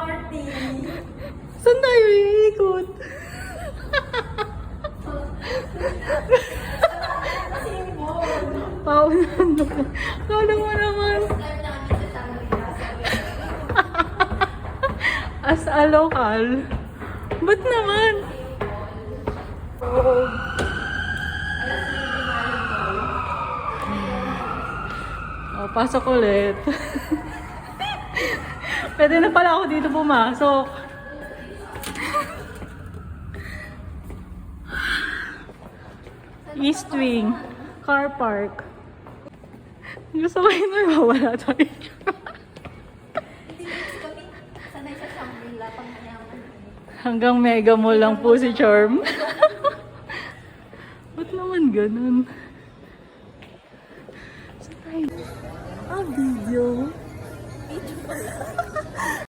party. Saan tayo iikot? Paunan mo. Kala mo naman. As a local. Ba't naman? Oo. Oh, pasok ulit. Pwede na pala ako dito pumasok. East Wing. Car park. Gusto ko yun may mawala tayo. Hindi kami sanay sa Shangri-La pang mayaman. Hanggang Mega Mall lang po si Charm. Ba't naman ganun?